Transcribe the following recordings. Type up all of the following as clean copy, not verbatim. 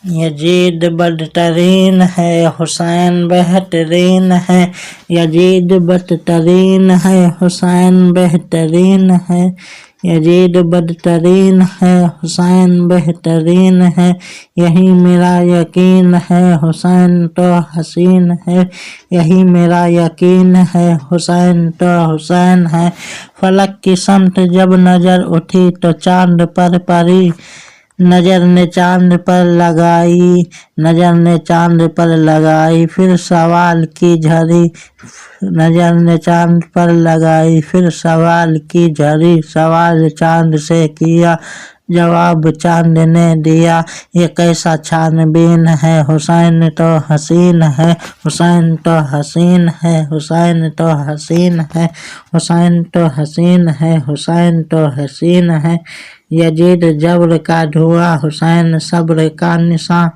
یزید بدترین ہے، حسین بہترین ہے، یزید بدترین ہے، حسین بہترین ہے، یزید بدترین ہے، حسین بہترین ہے، یہی میرا یقین ہے، حسین تو حسین ہے، یہی میرا یقین ہے، حسین تو حسین ہے۔ فلک کی سمت جب نظر اٹھی تو چاند پر پڑی، نظر نے چاند پر لگائی، نظر نے چاند پر لگائی، پھر سوال کی جھڑی، نظر نے چاند پر لگائی، پھر سوال کی جھڑی، سوال چاند سے کیا، جواب چاند نے دیا، یہ کیسا چھان بین ہے، حسین تو حسین ہے، حسین تو حسین ہے، حسین تو حسین ہے، حسین تو حسین ہے، حسین تو حسین ہے۔ یزید جبر کا دھواں، حسین صبر کا نشاں،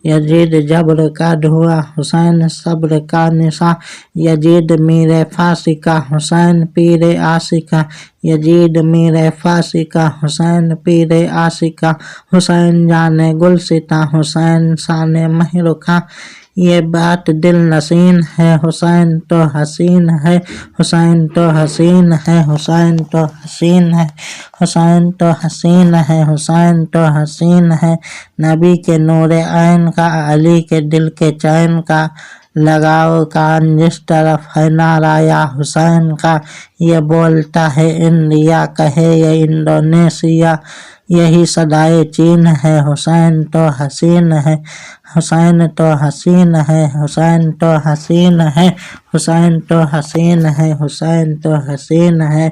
یزید جبر کا دھواں، حسین صبر کا نشاں، یزید میر پھانسی کا، حسین پیر عاشقاں، یزید میر پھانسی کا، حسین پیر عاشقاں، حسین جان گلستاں، حسین شان مہ رخاں، یہ بات دل نشین ہے، حسین تو حسین ہے، حسین تو حسین ہے، حسین تو حسین ہے، حسین تو حسین ہے، حسین تو حسین ہے۔ نبی کے نور عین کا، علی کے دل کے چین کا، لگاؤ کان جس طرف ہے نعرہ یا حسین کا، یہ بولتا ہے انڈیا کہے یہ انڈونیشیا، یہی صدائے چین ہے، حسین تو حسین ہے، حسین تو حسین ہے، حسین تو حسین ہے، حسین تو حسین ہے، حسین تو حسین ہے۔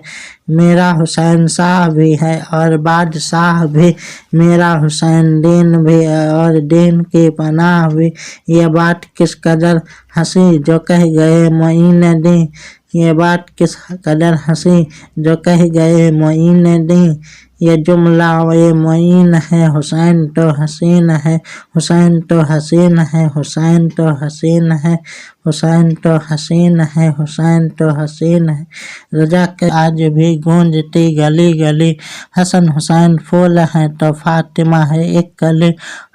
میرا حسین شاہ بھی ہے اور بادشاہ بھی، میرا حسین دین بھی اور دین کی پناہ بھی، یہ بات کس قدر ہنسی جو کہہ گئے معین دین، یہ بات کس قدر ہنسی جو کہہ گئے معین دین، یہ جملہ یہ معین ہے، حسین تو حسین ہے، حسین تو حسین ہے، حسین تو حسین ہے، حسین تو حسین ہے، حسین تو حسین ہے۔ رضا کے آج بھی گونجتی گلی گلی، حسن حسین پھول ہیں تو فاطمہ ہے ایک کلی،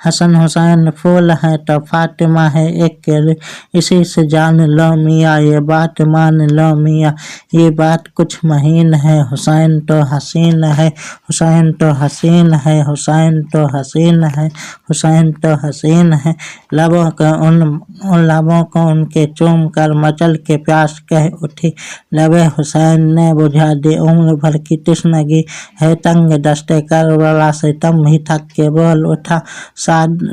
حسن حسین پھول ہیں تو فاطمہ ہے ایک کلی، اسی سے جان لو میاں یہ بات مان لو میاں، یہ بات کچھ مہین ہے، حسین تو حسین ہے، حسین تو حسین ہے، حسین تو حسین ہے، حسین تو حسین ہے۔ لبوں کو ان لبوں کو ان کے چوم کر مچل کے پیاس کہہ اٹھی، لبِ حسین نے بجھا دی عمر بھر کی تشنگی، ہے تنگ دست کربلا سے تم ہی تھک کے بول اٹھا،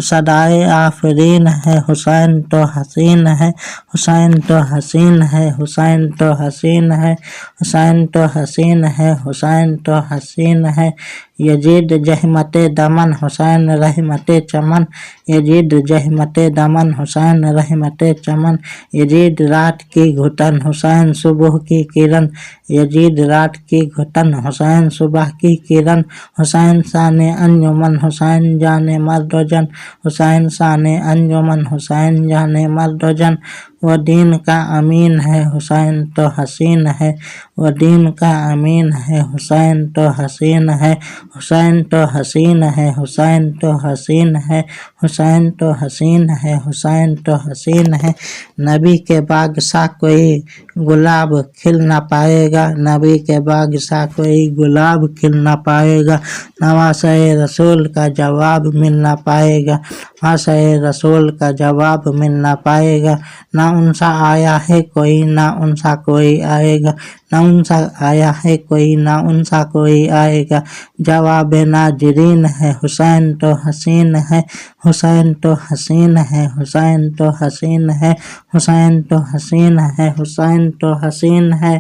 صدائے آفرین ہے، حسین تو حسین ہے، حسین تو حسین ہے، حسین تو حسین ہے، حسین تو حسین ہے، حسین تو حسین ہے۔ یزید جہمت دمن، حسین رحمت چمن، یزید جہمت دمن، حسین رحمت چمن، یزید رات کی گھٹن، حسین صبح کی کرن، یزید رات کی گھٹن، حسین صبح کی کرن، حسین شان انجمن، حسین جان مرد و جن، حسین شان انجمن، حسین جان مرد و جن، وہ دین کا امین ہے، حسین تو حسین ہے، وہ دین کا امین ہے، حسین تو حسین ہے، حسین تو حسین ہے، حسین تو حسین ہے، حسین تو حسین ہے، حسین تو حسین ہے۔ نبی کے باغ سا کوئی گلاب کھل نہ پائے گا، نبی کے باغ سا کوئی گلاب کھل نہ پائے گا، نواسہ رسول کا جواب مل نہ پائے گا، نواسہ رسول کا جواب مل نہ پائے گا، نہ ان سا آیا ہے کوئی، نہ ان سا کوئی آئے گا، نہ ان سا آیا ہے کوئی، نہ ان سا کوئی آئے گا، جواب ناظرین ہے، حسین تو حسین ہے، حسین تو حسین ہے، حسین تو حسین ہے، حسین تو حسین ہے، حسین تو حسین ہے۔